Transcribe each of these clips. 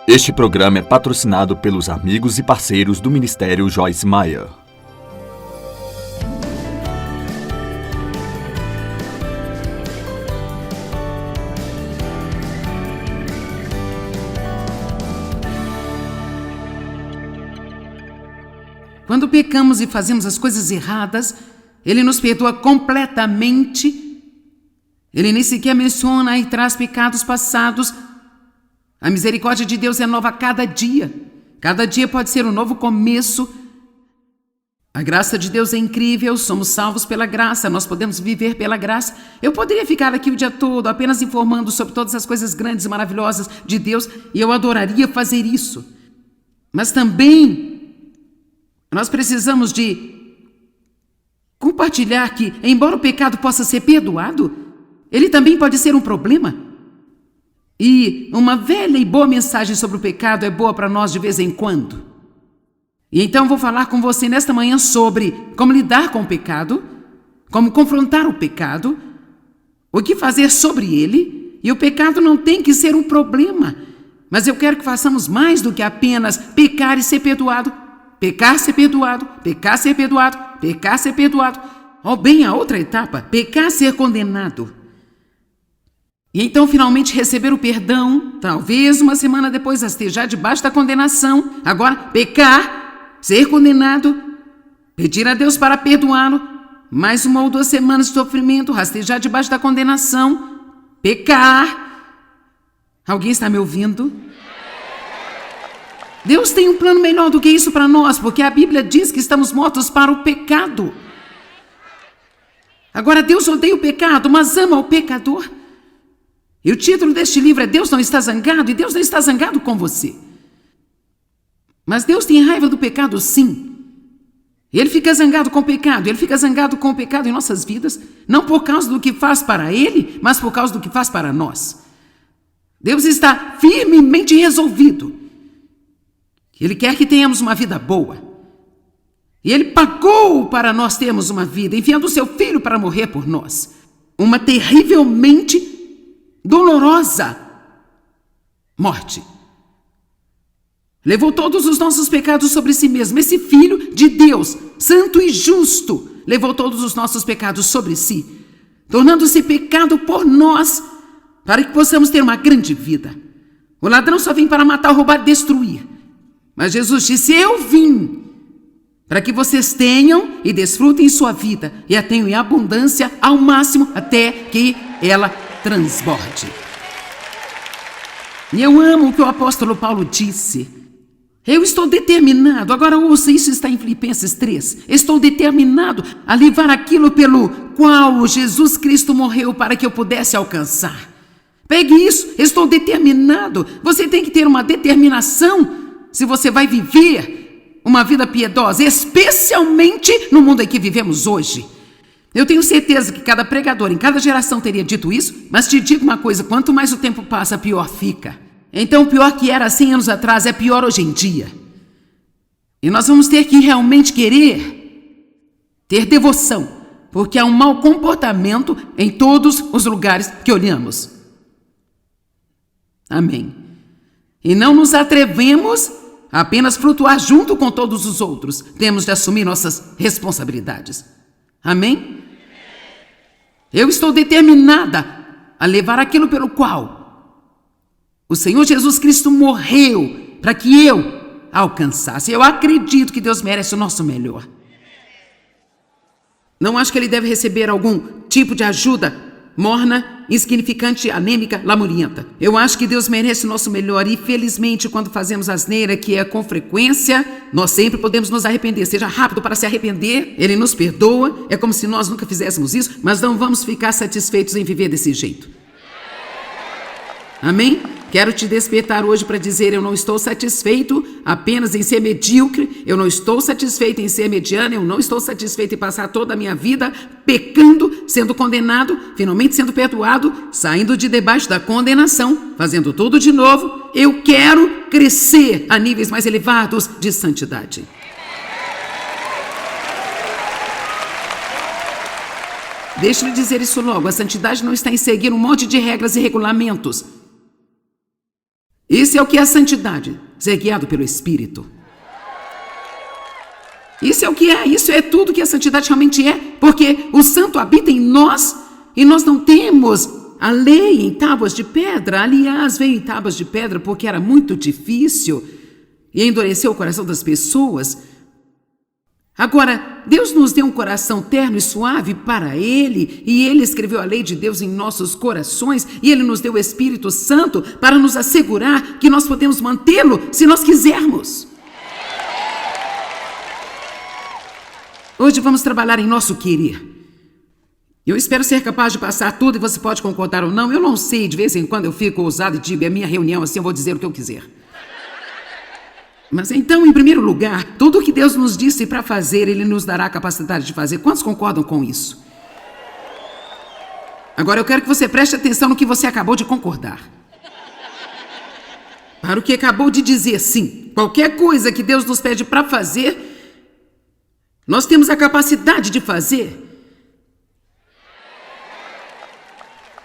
Este programa é patrocinado pelos amigos e parceiros do Ministério Joyce Meyer. Quando pecamos e fazemos as coisas erradas, Ele nos perdoa completamente. Ele nem sequer menciona e traz pecados passados. A misericórdia de Deus é nova a cada dia. Cada dia pode ser um novo começo. A graça de Deus é incrível, somos salvos pela graça, nós podemos viver pela graça. Eu poderia ficar aqui o dia todo apenas informando sobre todas as coisas grandes e maravilhosas de Deus, e eu adoraria fazer isso. Mas também nós precisamos de compartilhar que, embora o pecado possa ser perdoado, ele também pode ser um problema. E uma velha e boa mensagem sobre o pecado é boa para nós de vez em quando. E então vou falar com você nesta manhã sobre como lidar com o pecado, como confrontar o pecado, o que fazer sobre ele. E o pecado não tem que ser um problema, mas eu quero que façamos mais do que apenas pecar e ser perdoado. Pecar, ser perdoado, pecar, ser perdoado, pecar, ser perdoado. Ou bem a outra etapa, pecar, ser condenado. E então finalmente receber o perdão, talvez uma semana depois esteja debaixo da condenação. Agora, pecar, ser condenado, pedir a Deus para perdoá-lo, mais 1 ou 2 semanas de sofrimento, rastejar debaixo da condenação, pecar. Alguém está me ouvindo? Deus tem um plano melhor do que isso para nós, porque a Bíblia diz que estamos mortos para o pecado. Agora, Deus odeia o pecado, mas ama o pecador. E o título deste livro é Deus não está zangado, e Deus não está zangado com você. Mas Deus tem raiva do pecado, sim. Ele fica zangado com o pecado, Ele fica zangado com o pecado em nossas vidas, não por causa do que faz para Ele, mas por causa do que faz para nós. Deus está firmemente resolvido. Ele quer que tenhamos uma vida boa. E Ele pagou para nós termos uma vida, enviando o seu Filho para morrer por nós. Uma terrivelmente dolorosa morte. Levou todos os nossos pecados sobre si mesmo. Esse Filho de Deus, santo e justo, levou todos os nossos pecados sobre si, tornando-se pecado por nós, para que possamos ter uma grande vida. O ladrão só vem para matar, roubar e destruir. Mas Jesus disse: eu vim para que vocês tenham e desfrutem sua vida, e a tenham em abundância ao máximo, até que ela transborde. E eu amo o que o apóstolo Paulo disse. Eu estou determinado, agora ouça, isso está em Filipenses 3. Estou determinado a levar aquilo pelo qual Jesus Cristo morreu para que eu pudesse alcançar. Pegue isso, estou determinado. Você tem que ter uma determinação se você vai viver uma vida piedosa, especialmente no mundo em que vivemos hoje. Eu tenho certeza que cada pregador em cada geração teria dito isso, mas te digo uma coisa, quanto mais o tempo passa, pior fica. Então o pior que era 100 anos atrás é pior hoje em dia. E nós vamos ter que realmente querer ter devoção, porque há um mau comportamento em todos os lugares que olhamos. Amém. E não nos atrevemos a apenas flutuar junto com todos os outros. Temos de assumir nossas responsabilidades. Amém? Eu estou determinada a levar aquilo pelo qual o Senhor Jesus Cristo morreu para que eu alcançasse. Eu acredito que Deus merece o nosso melhor. Não acho que Ele deve receber algum tipo de ajuda morna, insignificante, anêmica, lamurienta. Eu acho que Deus merece o nosso melhor e, felizmente, quando fazemos asneira, que é com frequência, nós sempre podemos nos arrepender. Seja rápido para se arrepender, Ele nos perdoa, é como se nós nunca fizéssemos isso, mas não vamos ficar satisfeitos em viver desse jeito. Amém? Quero te despertar hoje para dizer: eu não estou satisfeito apenas em ser medíocre, eu não estou satisfeito em ser mediano, eu não estou satisfeito em passar toda a minha vida pecando, sendo condenado, finalmente sendo perdoado, saindo de debaixo da condenação, fazendo tudo de novo. Eu quero crescer a níveis mais elevados de santidade. Deixa eu lhe dizer isso logo: a santidade não está em seguir um monte de regras e regulamentos. Isso é o que é a santidade, ser guiado pelo Espírito. Isso é o que é, isso é tudo que a santidade realmente é, porque o santo habita em nós e nós não temos a lei em tábuas de pedra. Aliás, veio em tábuas de pedra porque era muito difícil e endureceu o coração das pessoas. Agora, Deus nos deu um coração terno e suave para Ele, e Ele escreveu a lei de Deus em nossos corações, e Ele nos deu o Espírito Santo para nos assegurar que nós podemos mantê-lo se nós quisermos. Hoje vamos trabalhar em nosso querer. Eu espero ser capaz de passar tudo e você pode concordar ou não. Eu não sei, de vez em quando eu fico ousado e digo, é minha reunião, assim eu vou dizer o que eu quiser. Mas então, em primeiro lugar, tudo o que Deus nos disse para fazer, Ele nos dará a capacidade de fazer. Quantos concordam com isso? Agora eu quero que você preste atenção no que você acabou de concordar. Para o que acabou de dizer, sim. Qualquer coisa que Deus nos pede para fazer, nós temos a capacidade de fazer.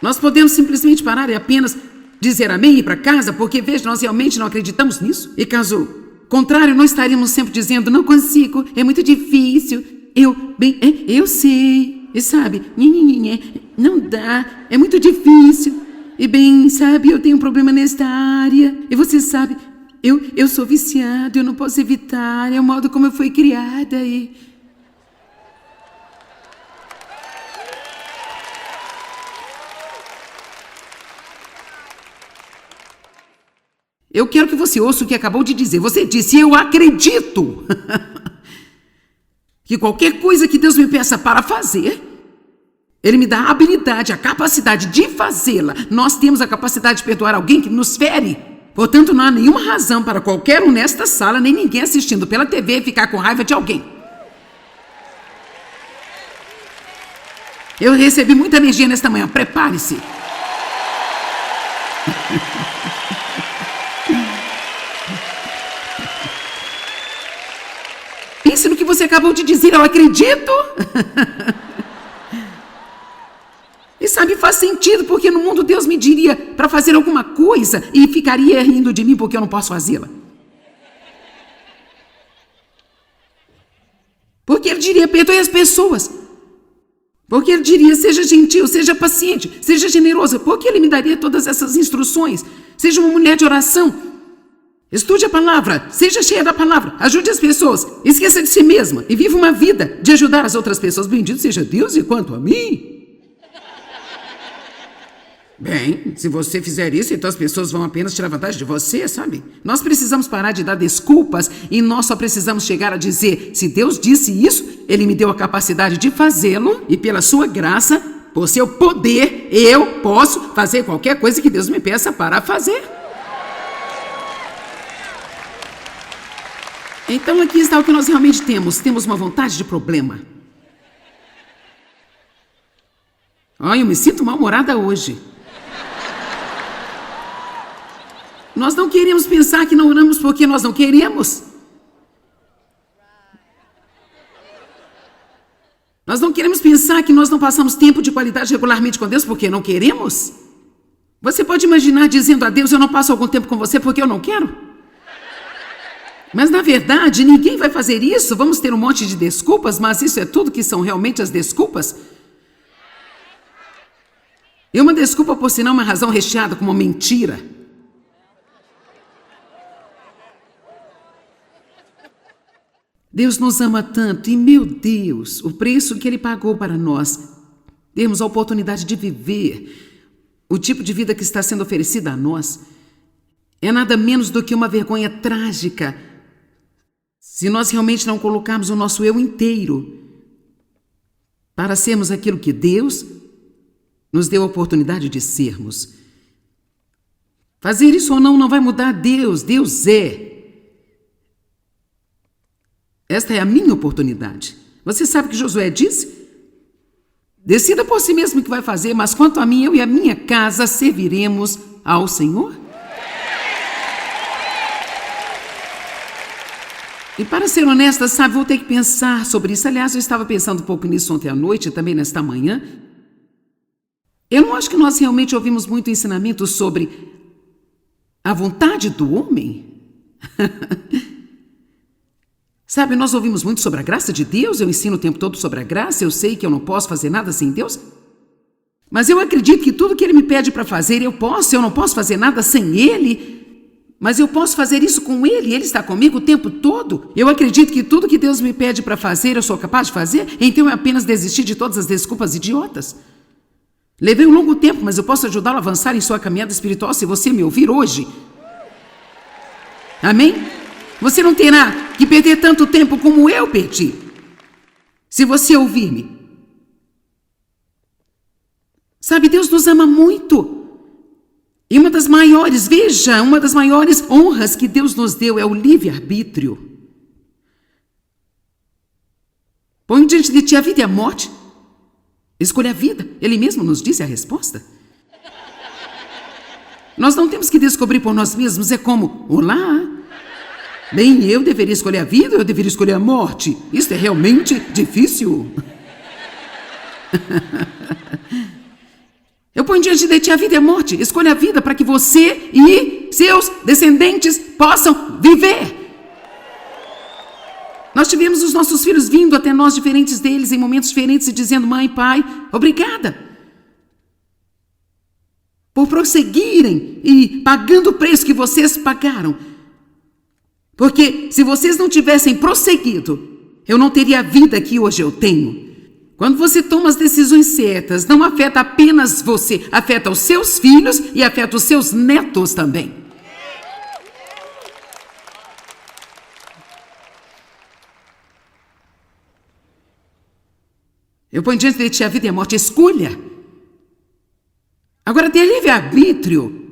Nós podemos simplesmente parar e apenas dizer amém e ir para casa, porque, veja, nós realmente não acreditamos nisso. E caso contrário, nós estaríamos sempre dizendo, não consigo, é muito difícil, eu sei, e sabe, não dá, é muito difícil, e bem, sabe, eu tenho um problema nesta área, e você sabe, eu sou viciado, eu não posso evitar, é o modo como eu fui criada, e... Eu quero que você ouça o que acabou de dizer. Você disse, eu acredito que qualquer coisa que Deus me peça para fazer, Ele me dá a habilidade, a capacidade de fazê-la. Nós temos a capacidade de perdoar alguém que nos fere. Portanto, não há nenhuma razão para qualquer um nesta sala, nem ninguém assistindo pela TV, ficar com raiva de alguém. Eu recebi muita energia nesta manhã. Prepare-se. Pense no que você acabou de dizer, eu acredito. E sabe, faz sentido, porque no mundo Deus me diria para fazer alguma coisa e ficaria rindo de mim porque eu não posso fazê-la. Porque Ele diria, perdoe as pessoas. Porque Ele diria, seja gentil, seja paciente, seja generosa. Porque Ele me daria todas essas instruções. Seja uma mulher de oração. Estude a palavra, seja cheia da palavra, ajude as pessoas, esqueça de si mesma e viva uma vida de ajudar as outras pessoas. Bendito seja Deus e quanto a mim. Bem, se você fizer isso, então as pessoas vão apenas tirar vantagem de você, sabe? Nós precisamos parar de dar desculpas e nós só precisamos chegar a dizer, se Deus disse isso, Ele me deu a capacidade de fazê-lo e pela sua graça, por seu poder, eu posso fazer qualquer coisa que Deus me peça para fazer. Então aqui está o que nós realmente temos. Temos uma vontade de problema. Eu me sinto mal-humorada hoje. Nós não queremos pensar que não oramos porque nós não queremos. Nós não queremos pensar que nós não passamos tempo de qualidade regularmente com Deus porque não queremos. Você pode imaginar dizendo a Deus, eu não passo algum tempo com você porque eu não quero? Mas, na verdade, ninguém vai fazer isso. Vamos ter um monte de desculpas, mas isso é tudo que são realmente as desculpas? E uma desculpa, por sinal, uma razão recheada com uma mentira. Deus nos ama tanto e, meu Deus, o preço que Ele pagou para nós termos a oportunidade de viver o tipo de vida que está sendo oferecida a nós é nada menos do que uma vergonha trágica se nós realmente não colocarmos o nosso eu inteiro para sermos aquilo que Deus nos deu a oportunidade de sermos. Fazer isso ou não vai mudar Deus. Deus é. Esta é a minha oportunidade. Você sabe o que Josué disse? Decida por si mesmo o que vai fazer, mas quanto a mim, eu e a minha casa serviremos ao Senhor. E para ser honesta, sabe, vou ter que pensar sobre isso. Aliás, eu estava pensando um pouco nisso ontem à noite e também nesta manhã. Eu não acho que nós realmente ouvimos muito ensinamento sobre a vontade do homem? Sabe, nós ouvimos muito sobre a graça de Deus, eu ensino o tempo todo sobre a graça, eu sei que eu não posso fazer nada sem Deus, mas eu acredito que tudo que Ele me pede para fazer, eu não posso fazer nada sem Ele, mas eu posso fazer isso com Ele está comigo o tempo todo. Eu acredito que tudo que Deus me pede para fazer, eu sou capaz de fazer, então é apenas desistir de todas as desculpas idiotas. Levei um longo tempo, mas eu posso ajudá-lo a avançar em sua caminhada espiritual se você me ouvir hoje. Amém? Você não terá que perder tanto tempo como eu perdi, se você ouvir-me. Sabe, Deus nos ama muito. E uma das maiores honras que Deus nos deu é o livre-arbítrio. Põe diante de ti a vida e a morte. Escolha a vida. Ele mesmo nos disse a resposta. Nós não temos que descobrir por nós mesmos. É como, olá. Bem, eu deveria escolher a vida ou eu deveria escolher a morte? Isso é realmente difícil. Eu ponho diante de ti a vida e a morte. Escolha a vida para que você e seus descendentes possam viver. Nós tivemos os nossos filhos vindo até nós, diferentes deles, em momentos diferentes, e dizendo: mãe, pai, obrigada por prosseguirem e pagando o preço que vocês pagaram. Porque se vocês não tivessem prosseguido, eu não teria a vida que hoje eu tenho. Quando você toma as decisões certas, não afeta apenas você, afeta os seus filhos e afeta os seus netos também. Eu ponho diante de ti a vida e a morte, escolha. Agora, ter livre-arbítrio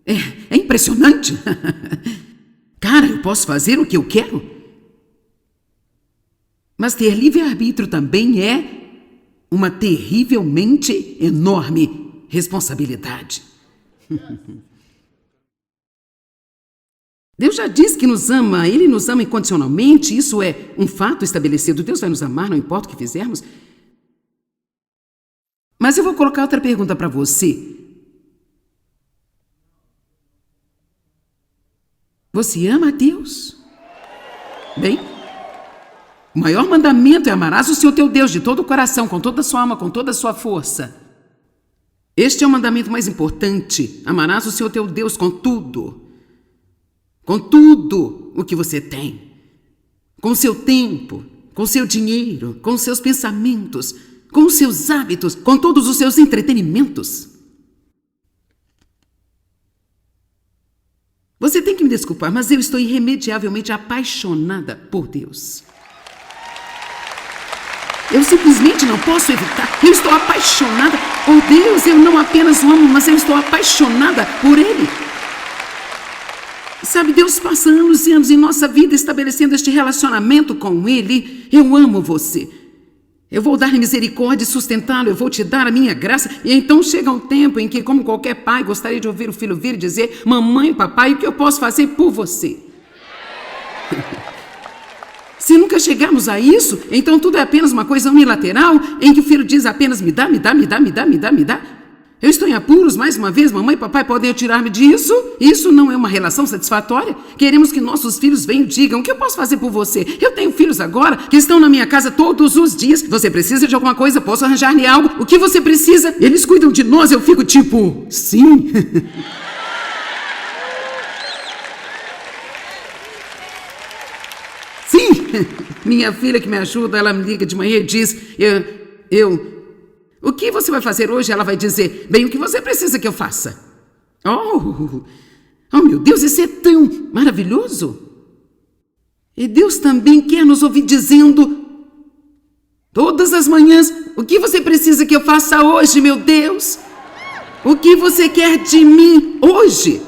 é impressionante. Cara, eu posso fazer o que eu quero. Mas ter livre-arbítrio também é uma terrivelmente enorme responsabilidade. Deus já disse que nos ama, Ele nos ama incondicionalmente, isso é um fato estabelecido. Deus vai nos amar, não importa o que fizermos. Mas eu vou colocar outra pergunta para você. Você ama a Deus? Bem, o maior mandamento é amarás o Senhor teu Deus de todo o coração, com toda a sua alma, com toda a sua força. Este é o mandamento mais importante. Amarás o Senhor teu Deus com tudo o que você tem. Com o seu tempo, com o seu dinheiro, com os seus pensamentos, com os seus hábitos, com todos os seus entretenimentos. Você tem que me desculpar, mas eu estou irremediavelmente apaixonada por Deus. Eu simplesmente não posso evitar. Eu estou apaixonada por Deus. Eu não apenas o amo, mas eu estou apaixonada por Ele. Sabe, Deus passa anos e anos em nossa vida estabelecendo este relacionamento com Ele. Eu amo você. Eu vou dar-lhe misericórdia e sustentá-lo. Eu vou te dar a minha graça. E então chega um tempo em que, como qualquer pai, gostaria de ouvir o filho vir e dizer: mamãe, papai, o que eu posso fazer por você? Se nunca chegarmos a isso, então tudo é apenas uma coisa unilateral, em que o filho diz apenas: me dá, me dá, me dá, me dá, me dá, me dá. Eu estou em apuros, mais uma vez, mamãe e papai podem tirar-me disso? Isso não é uma relação satisfatória. Queremos que nossos filhos venham e digam: o que eu posso fazer por você? Eu tenho filhos agora que estão na minha casa todos os dias. Você precisa de alguma coisa? Posso arranjar-lhe algo? O que você precisa? Eles cuidam de nós. Eu fico tipo: sim. Sim, minha filha que me ajuda, ela me liga de manhã e diz: o que você vai fazer hoje? Ela vai dizer: bem, o que você precisa que eu faça? Oh, meu Deus, isso é tão maravilhoso. E Deus também quer nos ouvir dizendo todas as manhãs: o que você precisa que eu faça hoje, meu Deus? O que você quer de mim hoje?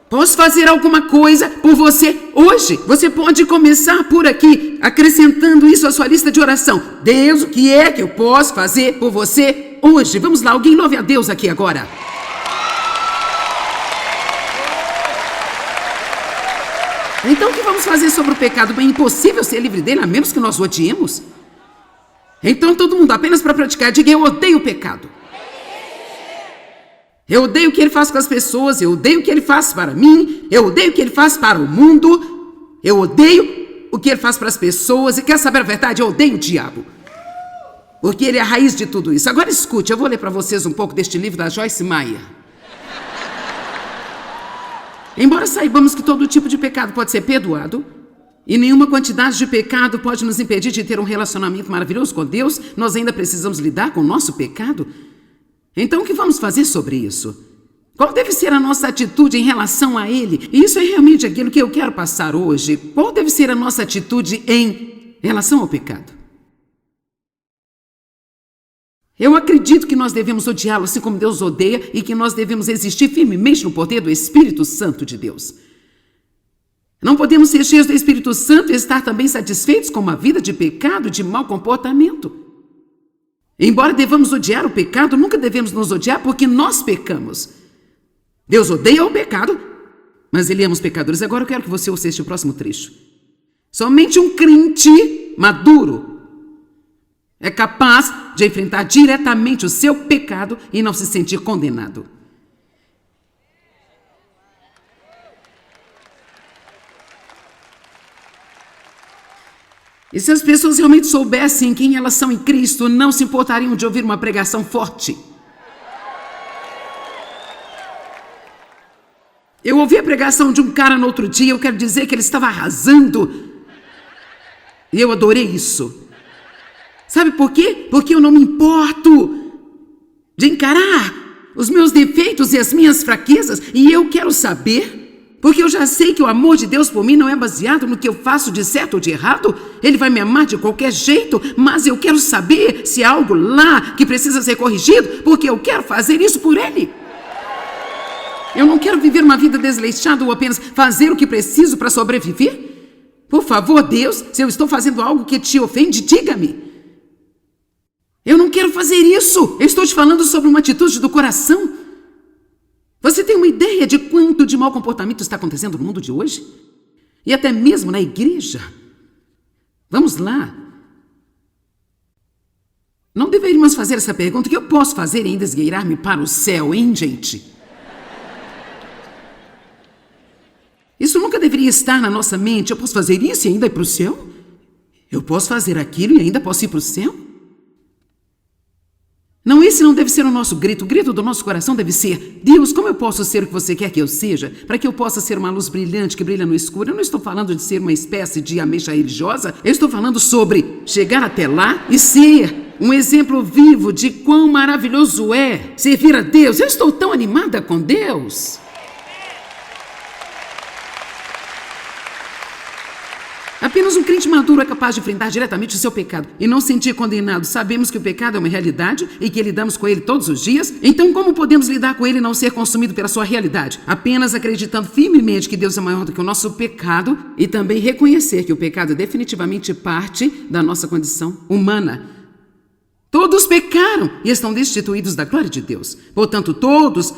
Posso fazer alguma coisa por você hoje? Você pode começar por aqui, acrescentando isso à sua lista de oração. Deus, o que é que eu posso fazer por você hoje? Vamos lá, alguém louve a Deus aqui agora. Então o que vamos fazer sobre o pecado? Bem, impossível ser livre dele, a menos que nós o odiemos. Então todo mundo, apenas para praticar, diga: eu odeio o pecado. Eu odeio o que ele faz com as pessoas, eu odeio o que ele faz para mim, eu odeio o que ele faz para o mundo, eu odeio o que ele faz para as pessoas, e quer saber a verdade? Eu odeio o diabo. Porque ele é a raiz de tudo isso. Agora escute, eu vou ler para vocês um pouco deste livro da Joyce Meyer. Embora saibamos que todo tipo de pecado pode ser perdoado, e nenhuma quantidade de pecado pode nos impedir de ter um relacionamento maravilhoso com Deus, nós ainda precisamos lidar com o nosso pecado. Então, o que vamos fazer sobre isso? Qual deve ser a nossa atitude em relação a Ele? E isso é realmente aquilo que eu quero passar hoje. Qual deve ser a nossa atitude em relação ao pecado? Eu acredito que nós devemos odiá-lo assim como Deus odeia e que nós devemos existir firmemente no poder do Espírito Santo de Deus. Não podemos ser cheios do Espírito Santo e estar também satisfeitos com uma vida de pecado e de mau comportamento. Embora devamos odiar o pecado, nunca devemos nos odiar porque nós pecamos. Deus odeia o pecado, mas Ele ama os pecadores. Agora eu quero que você ouça este próximo trecho. Somente um crente maduro é capaz de enfrentar diretamente o seu pecado e não se sentir condenado. E se as pessoas realmente soubessem quem elas são em Cristo, não se importariam de ouvir uma pregação forte. Eu ouvi a pregação de um cara no outro dia, eu quero dizer que ele estava arrasando. E eu adorei isso. Sabe por quê? Porque eu não me importo de encarar os meus defeitos e as minhas fraquezas. E eu quero saber... Porque eu já sei que o amor de Deus por mim não é baseado no que eu faço de certo ou de errado. Ele vai me amar de qualquer jeito, mas eu quero saber se há algo lá que precisa ser corrigido, porque eu quero fazer isso por Ele. Eu não quero viver uma vida desleixada ou apenas fazer o que preciso para sobreviver. Por favor, Deus, se eu estou fazendo algo que te ofende, diga-me. Eu não quero fazer isso. Eu estou te falando sobre uma atitude do coração. Você tem uma ideia de quanto de mau comportamento está acontecendo no mundo de hoje? E até mesmo na igreja? Vamos lá. Não deveríamos fazer essa pergunta. O que eu posso fazer e ainda esgueirar-me para o céu, hein, gente? Isso nunca deveria estar na nossa mente. Eu posso fazer isso e ainda ir para o céu? Eu posso fazer aquilo e ainda posso ir para o céu? Não, esse não deve ser o nosso grito. O grito do nosso coração deve ser: Deus, como eu posso ser o que você quer que eu seja? Para que eu possa ser uma luz brilhante que brilha no escuro. Eu não estou falando de ser uma espécie de ameixa religiosa. Eu estou falando sobre chegar até lá e ser um exemplo vivo de quão maravilhoso é servir a Deus. Eu estou tão animada com Deus. Apenas um crente maduro é capaz de enfrentar diretamente o seu pecado e não sentir condenado. Sabemos que o pecado é uma realidade e que lidamos com ele todos os dias. Então, como podemos lidar com ele e não ser consumido pela sua realidade? Apenas acreditando firmemente que Deus é maior do que o nosso pecado e também reconhecer que o pecado é definitivamente parte da nossa condição humana. Todos pecaram e estão destituídos da glória de Deus. Portanto, todos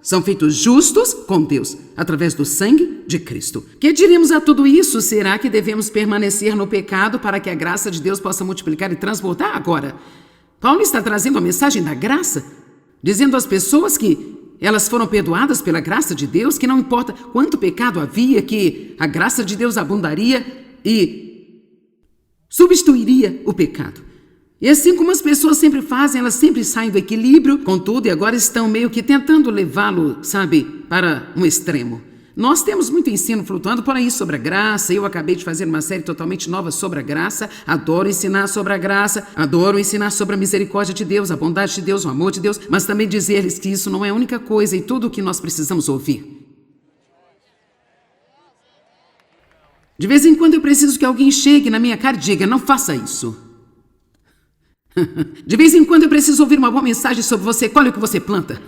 são feitos justos com Deus, através do sangue de Cristo. Que diremos a tudo isso? Será que devemos permanecer no pecado para que a graça de Deus possa multiplicar e transbordar? Agora, Paulo está trazendo a mensagem da graça, dizendo às pessoas que elas foram perdoadas pela graça de Deus, que não importa quanto pecado havia, que a graça de Deus abundaria e substituiria o pecado. E assim como as pessoas sempre fazem, elas sempre saem do equilíbrio com tudo e agora estão meio que tentando levá-lo, sabe, para um extremo. Nós temos muito ensino flutuando por aí sobre a graça. Eu acabei de fazer uma série totalmente nova sobre a graça. Adoro ensinar sobre a graça, adoro ensinar sobre a misericórdia de Deus, a bondade de Deus, o amor de Deus, mas também dizer-lhes que isso não é a única coisa e tudo o que nós precisamos ouvir. De vez em quando eu preciso que alguém chegue na minha cara e diga: não faça isso. De vez em quando eu preciso ouvir uma boa mensagem sobre você. Colhe o que você planta.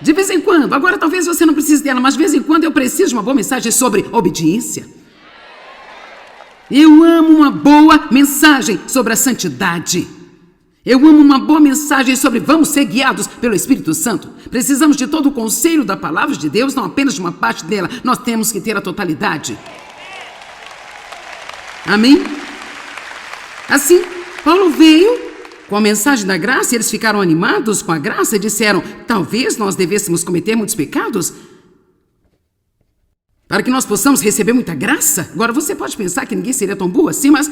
De vez em quando, agora talvez você não precise dela, mas de vez em quando eu preciso de uma boa mensagem sobre obediência. Eu amo uma boa mensagem sobre a santidade. Eu amo uma boa mensagem sobre vamos ser guiados pelo Espírito Santo. Precisamos de todo o conselho da palavra de Deus, não apenas de uma parte dela. Nós temos que ter a totalidade. Amém? Assim, Paulo veio com a mensagem da graça, eles ficaram animados com a graça e disseram: talvez nós devêssemos cometer muitos pecados para que nós possamos receber muita graça. Agora, você pode pensar que ninguém seria tão burro assim, mas...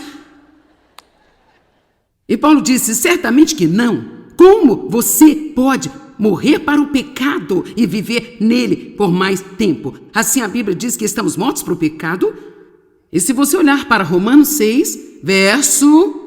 E Paulo disse: certamente que não. Como você pode morrer para o pecado e viver nele por mais tempo? Assim, a Bíblia diz que estamos mortos para o pecado. E se você olhar para Romanos 6, verso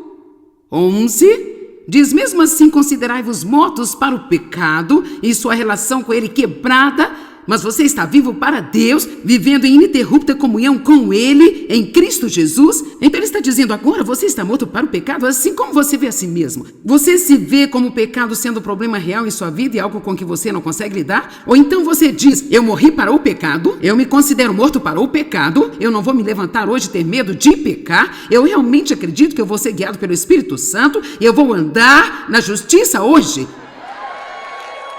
11, diz: mesmo assim considerai-vos mortos para o pecado e sua relação com ele quebrada, mas você está vivo para Deus, vivendo em ininterrupta comunhão com Ele, em Cristo Jesus. Então ele está dizendo: agora você está morto para o pecado, assim como você vê a si mesmo. Você se vê como o pecado sendo um problema real em sua vida e algo com que você não consegue lidar? Ou então você diz: eu morri para o pecado, eu me considero morto para o pecado, eu não vou me levantar hoje e ter medo de pecar, eu realmente acredito que eu vou ser guiado pelo Espírito Santo e eu vou andar na justiça hoje.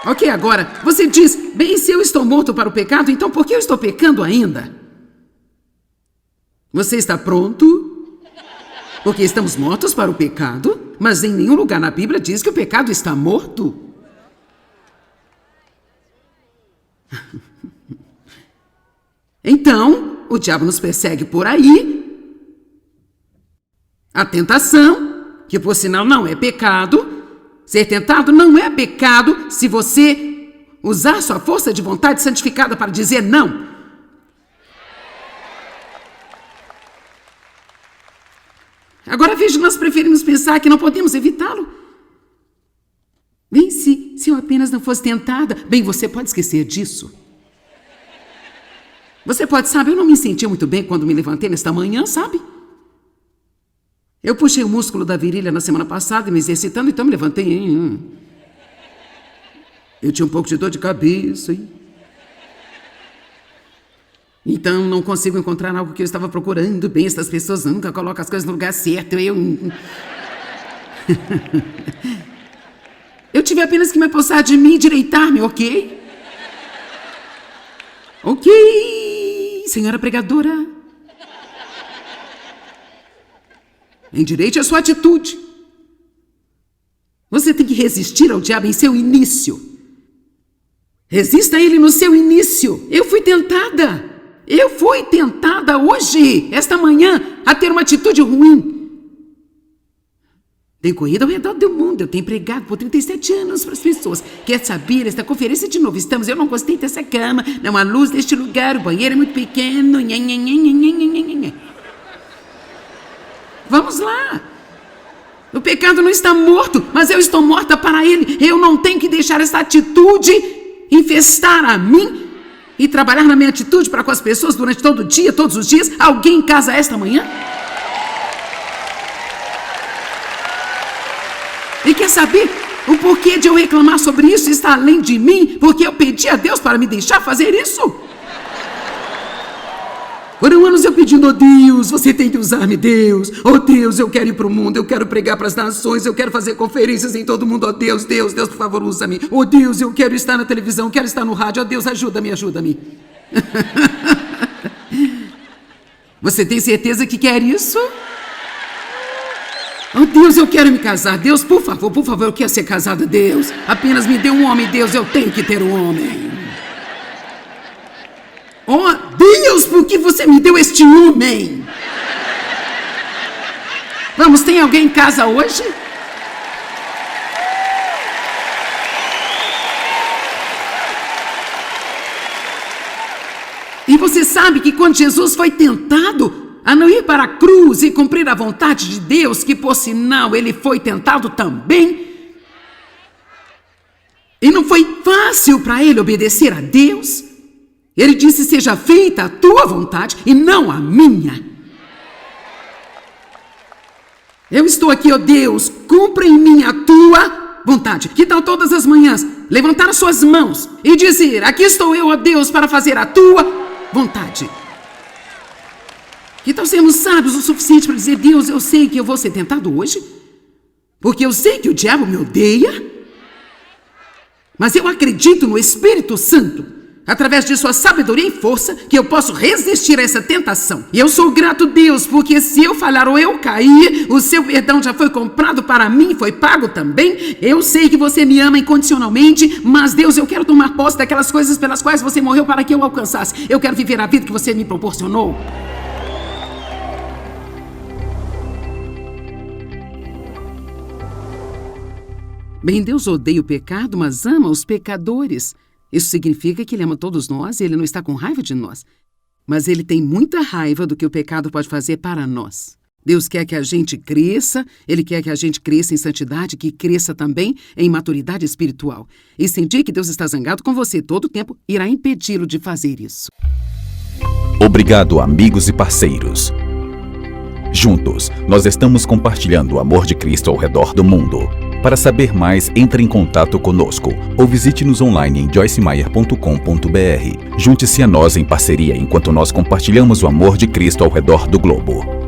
Ok, agora, você diz: bem, se eu estou morto para o pecado, então por que eu estou pecando ainda? Você está pronto? Porque estamos mortos para o pecado, mas em nenhum lugar na Bíblia diz que o pecado está morto. Então, o diabo nos persegue por aí. A tentação, que por sinal não é pecado. Ser tentado não é pecado se você usar sua força de vontade santificada para dizer não. Agora veja, nós preferimos pensar que não podemos evitá-lo. Bem, se eu apenas não fosse tentada, bem, você pode esquecer disso. Você pode, sabe, eu não me senti muito bem quando me levantei nesta manhã, sabe? Eu puxei o músculo da virilha na semana passada, me exercitando, então me levantei. Eu tinha um pouco de dor de cabeça. Hein? Então não consigo encontrar algo que eu estava procurando. Bem, essas pessoas nunca colocam as coisas no lugar certo. Eu tive apenas que me apossar de mim e direitar-me, ok? Ok, senhora pregadora. Endireite a sua atitude. Você tem que resistir ao diabo em seu início. Resista a ele no seu início. Eu fui tentada hoje, esta manhã, a ter uma atitude ruim. Tenho corrido ao redor do mundo, eu tenho pregado por 37 anos para as pessoas. Quer saber, esta conferência de novo, eu não gostei dessa cama, não há luz neste lugar, o banheiro é muito pequeno. Vamos lá. O pecado não está morto, mas eu estou morta para ele. Eu não tenho que deixar essa atitude infestar a mim e trabalhar na minha atitude para com as pessoas durante todo o dia, todos os dias. Alguém em casa esta manhã? E quer saber? O porquê de eu reclamar sobre isso está além de mim, porque eu pedi a Deus para me deixar fazer isso. Foram anos eu pedindo: oh Deus, você tem que usar-me, Deus. Oh Deus, eu quero ir para o mundo, eu quero pregar para as nações, eu quero fazer conferências em todo mundo. Oh Deus, Deus, Deus, por favor, usa-me. Oh Deus, eu quero estar na televisão, quero estar no rádio. Oh Deus, ajuda-me, ajuda-me. Você tem certeza que quer isso? Oh Deus, eu quero me casar. Deus, por favor, eu quero ser casada, Deus. Apenas me dê um homem, Deus, eu tenho que ter um homem. Oh Deus, por que você me deu este homem? Vamos, tem alguém em casa hoje? E você sabe que quando Jesus foi tentado a não ir para a cruz e cumprir a vontade de Deus, que por sinal ele foi tentado também, e não foi fácil para ele obedecer a Deus. Ele disse: seja feita a tua vontade e não a minha. Eu estou aqui, ó Deus, cumpra em mim a tua vontade. Que tal todas as manhãs levantar as suas mãos e dizer: aqui estou eu, ó Deus, para fazer a tua vontade. Que tal sermos sábios o suficiente para dizer: Deus, eu sei que eu vou ser tentado hoje, porque eu sei que o diabo me odeia, mas eu acredito no Espírito Santo através de sua sabedoria e força, que eu posso resistir a essa tentação. E eu sou grato a Deus, porque se eu falhar ou eu cair, o seu perdão já foi comprado para mim, foi pago também. Eu sei que você me ama incondicionalmente, mas Deus, eu quero tomar posse daquelas coisas pelas quais você morreu para que eu alcançasse. Eu quero viver a vida que você me proporcionou. Bem, Deus odeia o pecado, mas ama os pecadores. Isso significa que Ele ama todos nós e Ele não está com raiva de nós. Mas Ele tem muita raiva do que o pecado pode fazer para nós. Deus quer que a gente cresça, Ele quer que a gente cresça em santidade, que cresça também em maturidade espiritual. E sentir que Deus está zangado com você todo o tempo irá impedi-lo de fazer isso. Obrigado, amigos e parceiros. Juntos, nós estamos compartilhando o amor de Cristo ao redor do mundo. Para saber mais, entre em contato conosco ou visite-nos online em joycemeyer.com.br. Junte-se a nós em parceria enquanto nós compartilhamos o amor de Cristo ao redor do globo.